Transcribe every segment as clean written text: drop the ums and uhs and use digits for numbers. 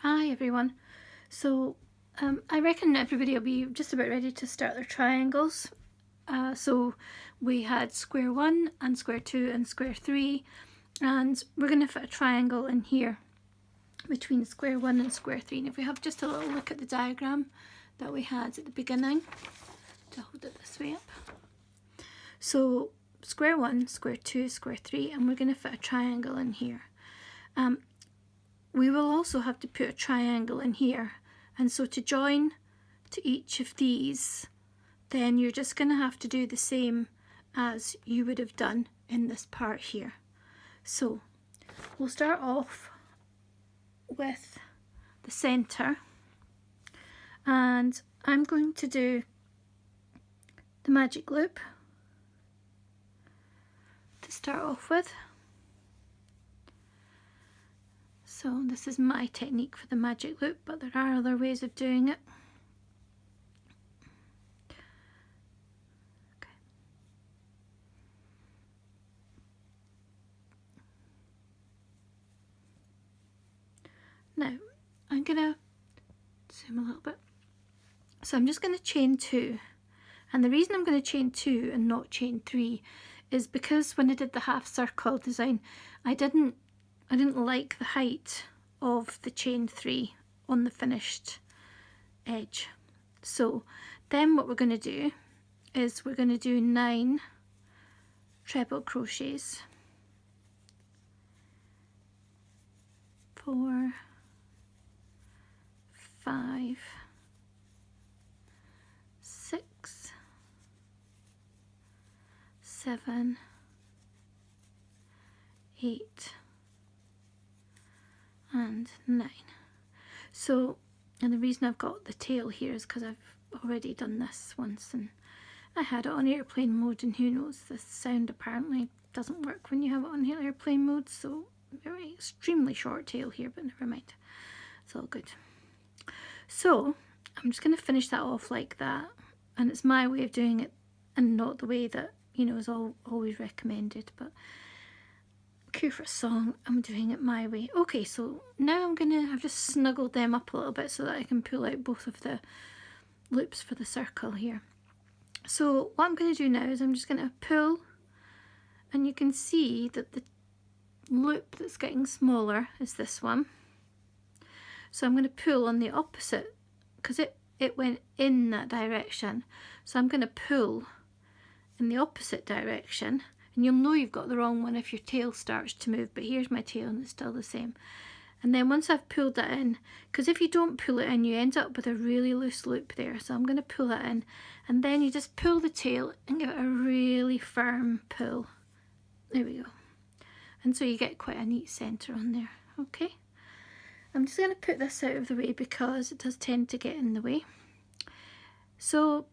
Hi everyone. So I reckon everybody will be just about ready to start their triangles. So we had square 1 and square 2 and square 3, and we're going to fit a triangle in here between square 1 and square 3. And if we have just a little look at the diagram that we had at the beginning, to hold it this way up. So square 1, square 2, square 3, and we're going to fit a triangle in here. We will also have to put a triangle in here, and so to join to each of these, then you're just going to have to do the same as you would have done in this part here. So we'll start off with the centre, and I'm going to do the magic loop to start off with. So this is my technique for the magic loop, but there are other ways of doing it. Okay. Now I'm going to zoom a little bit. So I'm just going to chain 2, and the reason I'm going to chain 2 and not chain 3 is because when I did the half circle design, I didn't like the height of the chain 3 on the finished edge. So then what we're going to do is we're going to do 9 treble crochets. 4, 5, 6, 7, 8, and 9. So, and the reason I've got the tail here is because I've already done this once and I had it on airplane mode, and who knows, the sound apparently doesn't work when you have it on airplane mode, so very extremely short tail here, but never mind, it's all good. So I'm just going to finish that off like that, and it's my way of doing it and not the way that, you know, is always recommended, but cue for a song, I'm doing it my way. Okay, so now I've just snuggled them up a little bit so that I can pull out both of the loops for the circle here. So what I'm going to do now is I'm just going to pull, and you can see that the loop that's getting smaller is this one. So I'm going to pull on the opposite, because it went in that direction. So I'm going to pull in the opposite direction, and you'll know you've got the wrong one if your tail starts to move, but here's my tail and it's still the same. And then once I've pulled that in, because if you don't pull it in, you end up with a really loose loop there. So I'm going to pull that in, and then you just pull the tail and give it a really firm pull. There we go. And so you get quite a neat centre on there. Okay. I'm just going to put this out of the way because it does tend to get in the way. So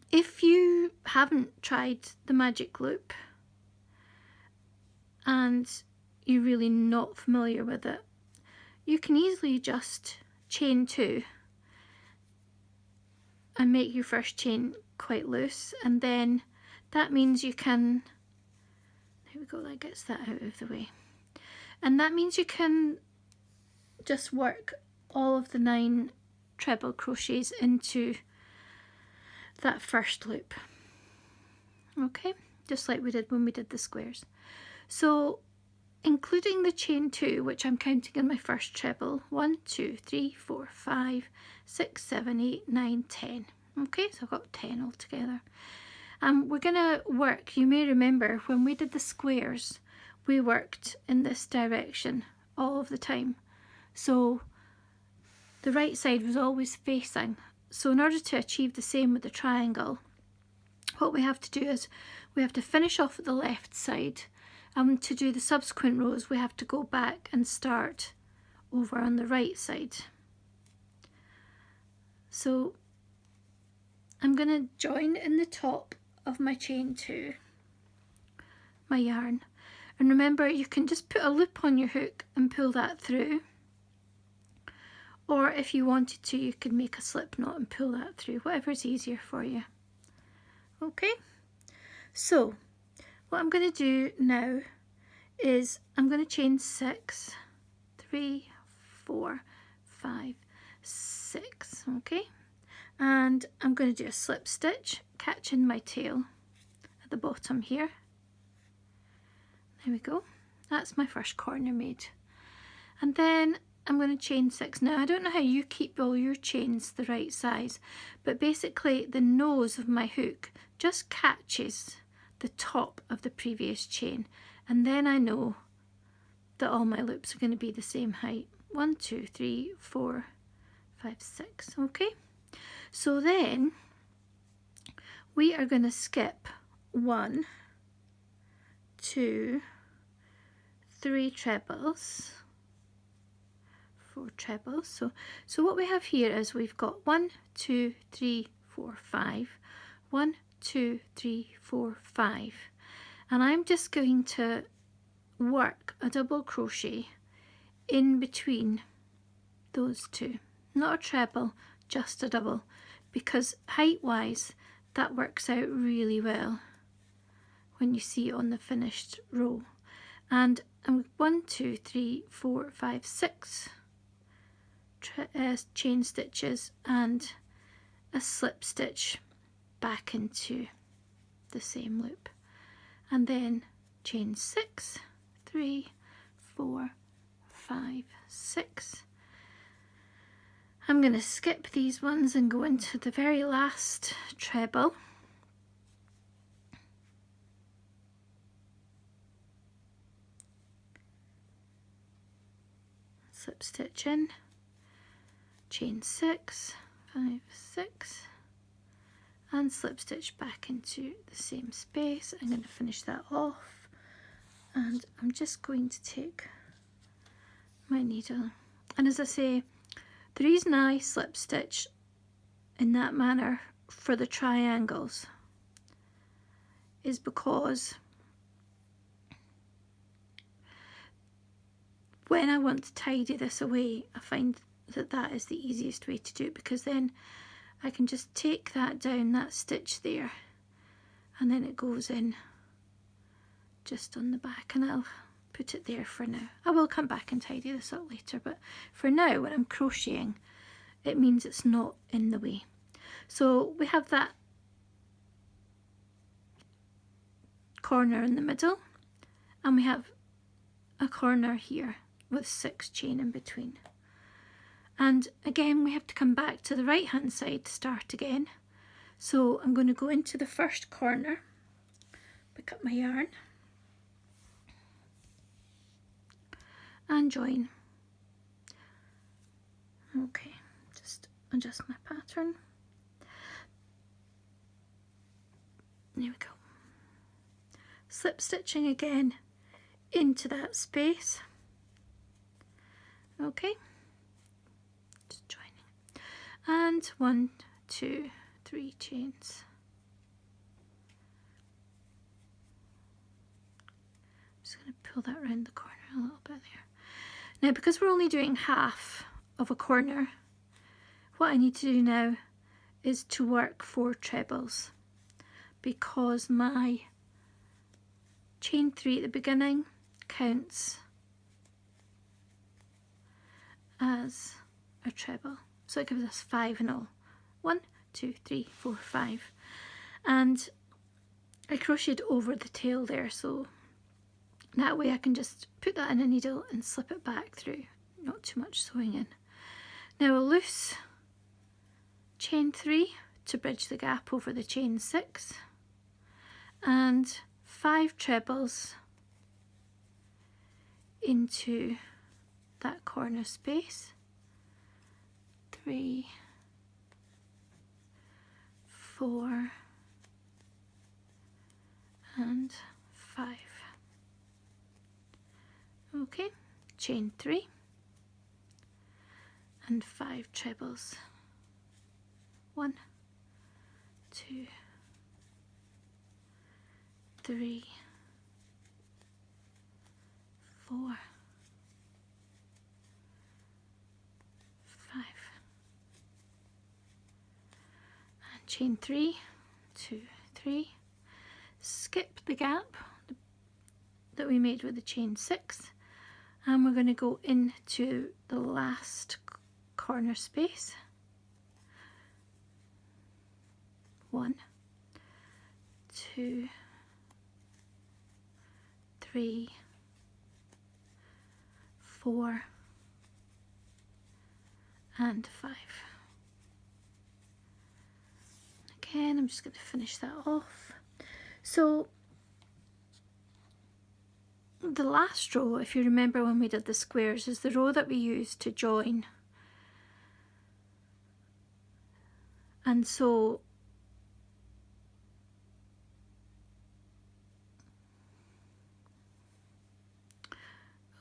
if you haven't tried the magic loop and you're really not familiar with it, you can easily just chain 2 and make your first chain quite loose, and then that means you can, there we go, that gets that out of the way, and that means you can just work all of the 9 treble crochets into that first loop. Okay, just like we did when we did the squares. So including the chain 2, which I'm counting in my first treble, 1, 2, 3, 4, 5, 6, 7, 8, 9, 10. Okay, so I've got 10 altogether. We're going to work, you may remember when we did the squares, we worked in this direction all of the time. So the right side was always facing. So in order to achieve the same with the triangle, what we have to do is we have to finish off at the left side, and to do the subsequent rows we have to go back and start over on the right side. So I'm going to join in the top of my chain 2, my yarn, and remember you can just put a loop on your hook and pull that through, or if you wanted to you could make a slip knot and pull that through, whatever's easier for you. Okay, so what I'm going to do now is I'm going to chain 6, 3, 4, 5, 6. Okay, and I'm going to do a slip stitch catching my tail at the bottom here. There we go, that's my first corner made. And then I'm going to chain 6. Now I don't know how you keep all your chains the right size, but basically the nose of my hook just catches the top of the previous chain, and then I know that all my loops are going to be the same height. 1, 2, 3, 4, 5, 6. Okay, so then we are going to skip 1, 2, 3 trebles, 4 trebles. So what we have here is we've got 1, 2, 3, 4, 5, 1, 2, 3, 4, 5, and I'm just going to work a double crochet in between those two, not a treble, just a double, because height wise that works out really well when you see it on the finished row. And 1, 2, 3, 4, 5, 6 chain stitches and a slip stitch back into the same loop, and then chain 6, 3, 4, 5, 6. I'm going to skip these ones and go into the very last treble. Slip stitch in, chain 6, 5, 6, and slip stitch back into the same space. I'm going to finish that off, and I'm just going to take my needle, and as I say, the reason I slip stitch in that manner for the triangles is because when I want to tidy this away, I find that that is the easiest way to do it, because then I can just take that down, that stitch there, and then it goes in just on the back, and I'll put it there for now. I will come back and tidy this up later, but for now when I'm crocheting it means it's not in the way. So we have that corner in the middle, and we have a corner here with 6 chain in between. And again we have to come back to the right hand side to start again. So I'm going to go into the first corner, pick up my yarn and join. Okay, just adjust my pattern. There we go. Slip stitching again into that space. Okay, just joining, and 1, 2, 3 chains. I'm just going to pull that around the corner a little bit there. Now because we're only doing half of a corner, what I need to do now is to work 4 trebles, because my chain 3 at the beginning counts as a treble, so it gives us 5 in all. 1, 2, 3, 4, 5, and I crocheted over the tail there, so that way I can just put that in a needle and slip it back through, not too much sewing in. Now a loose chain 3 to bridge the gap over the chain 6, and 5 trebles into that corner space. 3, 4, and 5. Okay, chain 3 and 5 trebles. 1, 2, 3, 4, 5, and chain 3, 2, 3, skip the gap that we made with the chain 6, and we're going to go into the last corner space. 1, 2, 3, 4, and 5. Again, I'm just going to finish that off. So the last row, if you remember when we did the squares, is the row that we used to join. And so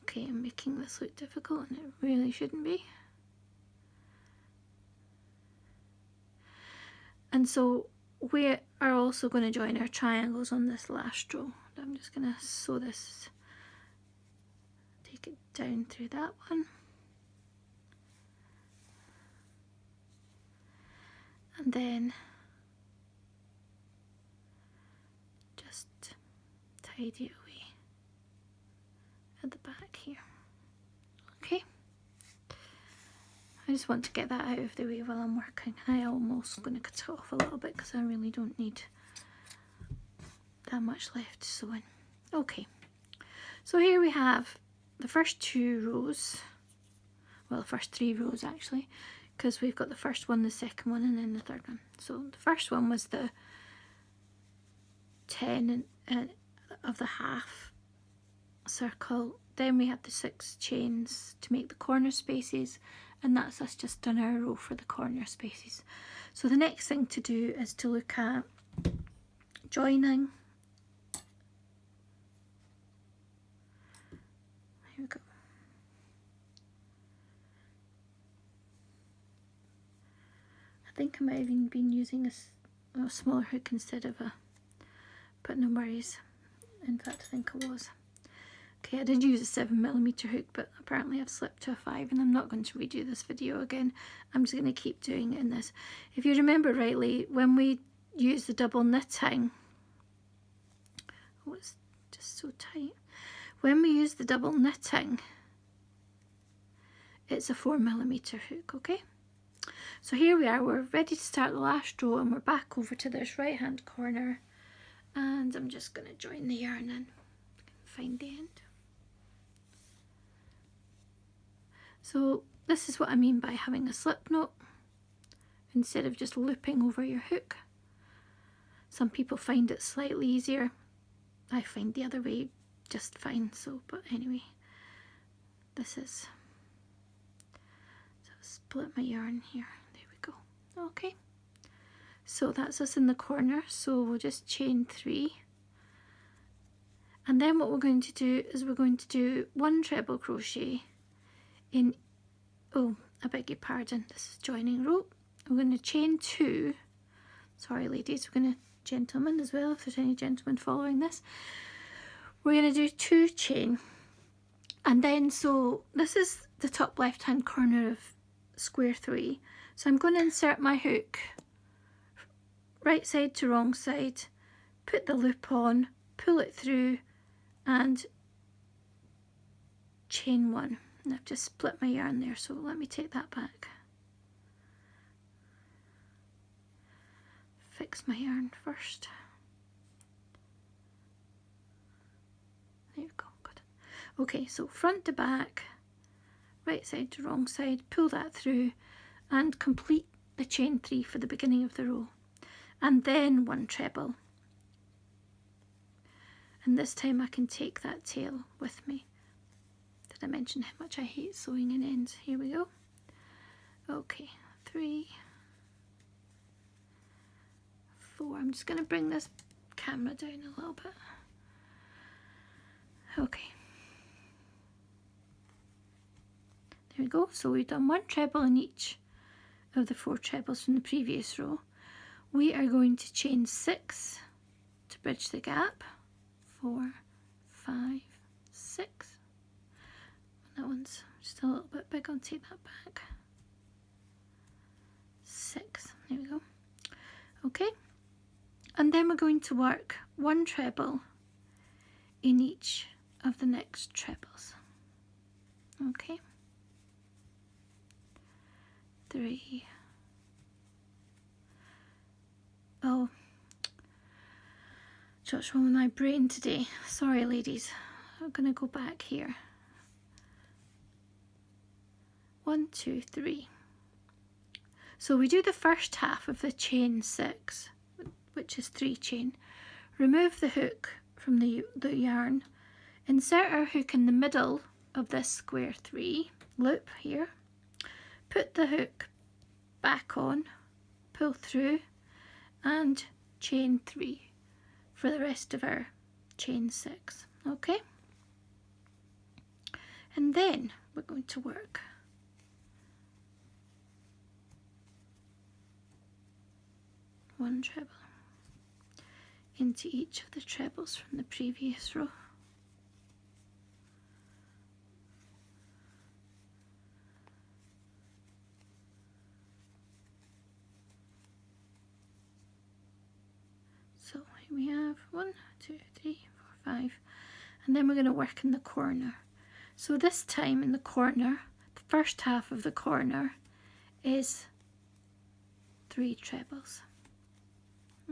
okay, I'm making this look difficult and it really shouldn't be. And so we are also going to join our triangles on this last row. I'm just going to sew this, take it down through that one. And then just tidy it away at the back here. Okay. I just want to get that out of the way while I'm working. I'm almost going to cut it off a little bit because I really don't need that much left to sew in. Okay, so here we have the first 2 rows, well the first 3 rows actually, because we've got the first one, the second one, and then the third one. So the first one was the 10 of the half circle, then we had the 6 chains to make the corner spaces, and that's us just done our row for the corner spaces. So the next thing to do is to look at joining. Here we go. I think I might have even been using a smaller hook instead of a, but no worries. In fact, I think I was. Okay, I did use a 7mm hook, but apparently I've slipped to a 5, and I'm not going to redo this video again. I'm just going to keep doing it in this. If you remember rightly, when we use the double knitting, oh, it's just so tight. When we use the double knitting, it's a 4mm hook, okay? So here we are, we're ready to start the last row, and we're back over to this right hand corner, and I'm just going to join the yarn in, find the end. So this is what I mean by having a slip knot instead of just looping over your hook. Some people find it slightly easier. I find the other way just fine. So, but anyway, this is, so split my yarn here. There we go. Okay. So that's us in the corner. So we'll just chain 3. And then what we're going to do is we're going to do 1 treble crochet in, oh, I beg your pardon, this is joining row. We're going to chain 2, sorry ladies, we're going to, gentlemen as well, if there's any gentlemen following this, we're going to do 2 chain, and then, so this is the top left hand corner of square 3, so I'm going to insert my hook right side to wrong side, put the loop on, pull it through, and chain 1. And I've just split my yarn there, so let me take that back. Fix my yarn first. There we go, good. Okay, so front to back, right side to wrong side, pull that through and complete the chain 3 for the beginning of the row. And then 1 treble. And this time I can take that tail with me. Did I mention how much I hate sewing in ends? Here we go. Okay, 3, 4. I'm just going to bring this camera down a little bit. Okay. There we go. So we've done 1 treble in each of the 4 trebles from the previous row. We are going to chain 6 to bridge the gap. 4, 5, 6. That one's just a little bit big, I'll take that back. 6, there we go. Okay, and then we're going to work 1 treble in each of the next trebles. Okay. 3. Oh, what's wrong with my brain today? Sorry, ladies. I'm going to go back here. 1, 2, 3. So we do the first half of the chain 6, which is 3 chain. Remove the hook from the yarn. Insert our hook in the middle of this square 3 loop here. Put the hook back on, pull through, and chain 3 for the rest of our chain 6. Okay? And then we're going to work one treble into each of the trebles from the previous row. So here we have 1, 2, 3, 4, 5, and then we're going to work in the corner. So this time in the corner, the first half of the corner is 3 trebles.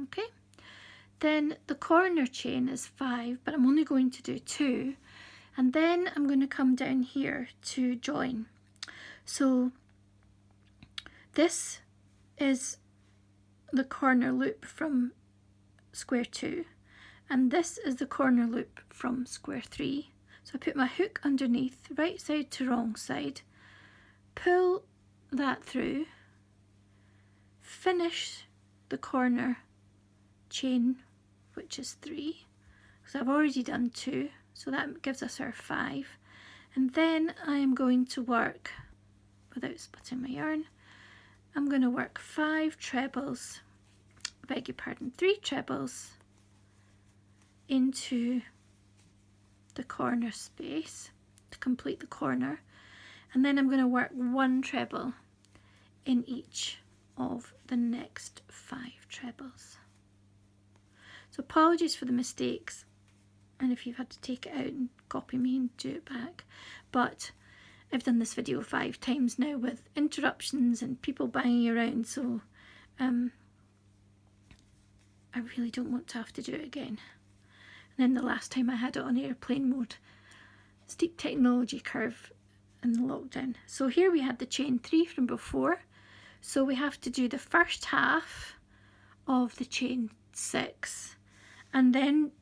Okay, then the corner chain is 5, but I'm only going to do 2, and then I'm going to come down here to join. So this is the corner loop from square 2, and this is the corner loop from square 3. So I put my hook underneath, right side to wrong side, pull that through, finish the corner chain, which is 3, because I've already done 2, so that gives us our 5. And then I am going to work, without splitting my yarn, I'm going to work 5 trebles, beg your pardon, 3 trebles into the corner space to complete the corner, and then I'm going to work 1 treble in each of the next 5 trebles. So apologies for the mistakes, and if you've had to take it out and copy me and do it back, but I've done this video 5 times now with interruptions and people banging around, so I really don't want to have to do it again. And then the last time I had it on airplane mode, steep technology curve in the lockdown. So here we had the chain 3 from before, so we have to do the first half of the chain 6, and then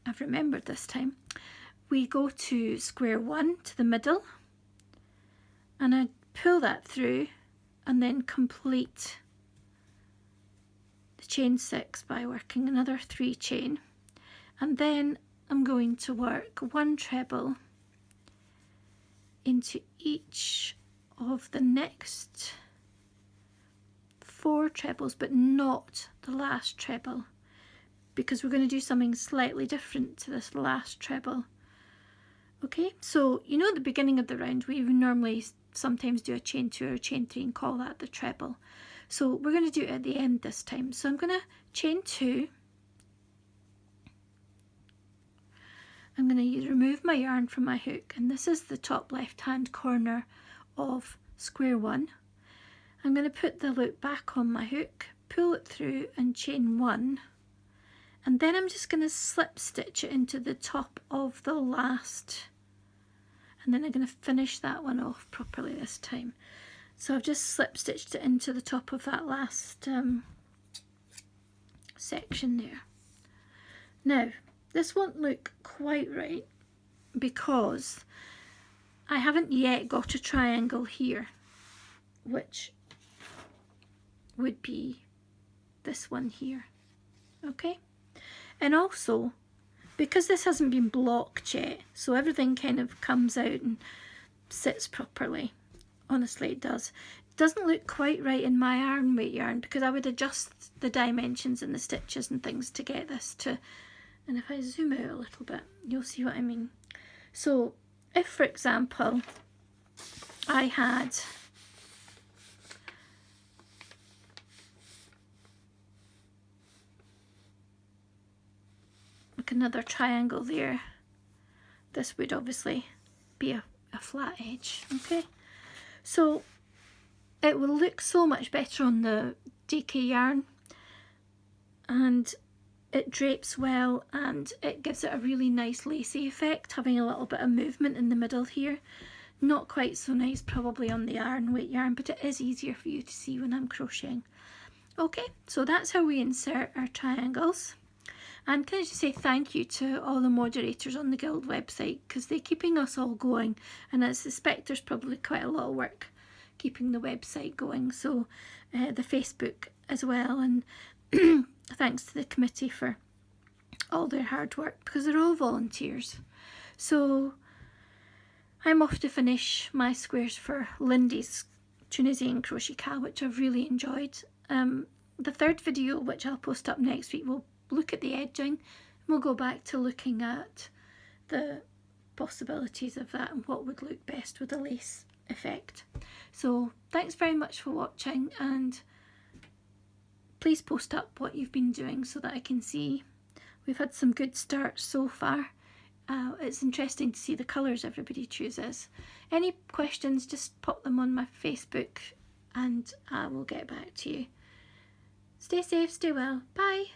I've remembered this time, we go to square 1 to the middle, and I pull that through and then complete the chain 6 by working another 3 chain, and then I'm going to work 1 treble into each of the next 4 trebles, but not the last treble, because we're going to do something slightly different to this last treble. Okay, so you know at the beginning of the round we normally sometimes do a chain 2 or a chain 3 and call that the treble. So we're going to do it at the end this time. So I'm going to chain 2. I'm going to remove my yarn from my hook, and this is the top left hand corner of square 1. I'm going to put the loop back on my hook, pull it through and chain 1, and then I'm just going to slip stitch it into the top of the last, and then I'm going to finish that one off properly this time. So I've just slip stitched it into the top of that last section there. Now this won't look quite right because I haven't yet got a triangle here, which would be this one here. Okay, and also because this hasn't been blocked yet, so everything kind of comes out and sits properly. Honestly, it does. It doesn't look quite right in my arm weight yarn because I would adjust the dimensions and the stitches and things to get this to, and if I zoom out a little bit you'll see what I mean. So if for example I had like another triangle there, this would obviously be a flat edge. Okay, so it will look so much better on the DK yarn, and it drapes well, and it gives it a really nice lacy effect, having a little bit of movement in the middle here. Not quite so nice probably on the iron weight yarn, but it is easier for you to see when I'm crocheting. Okay, so that's how we insert our triangles. And can I just say thank you to all the moderators on the Guild website, because they're keeping us all going, and I suspect there's probably quite a lot of work keeping the website going, so the Facebook as well, and thanks to the committee for all their hard work, because they're all volunteers. So I'm off to finish my squares for Lindy's Tunisian crochet cal, which I've really enjoyed. The third video, which I'll post up next week, will look at the edging, and we'll go back to looking at the possibilities of that and what would look best with a lace effect. So thanks very much for watching, and please post up what you've been doing so that I can see. We've had some good starts so far. It's interesting to see the colours everybody chooses. Any questions, just pop them on my Facebook and I will get back to you. Stay safe, stay well. Bye.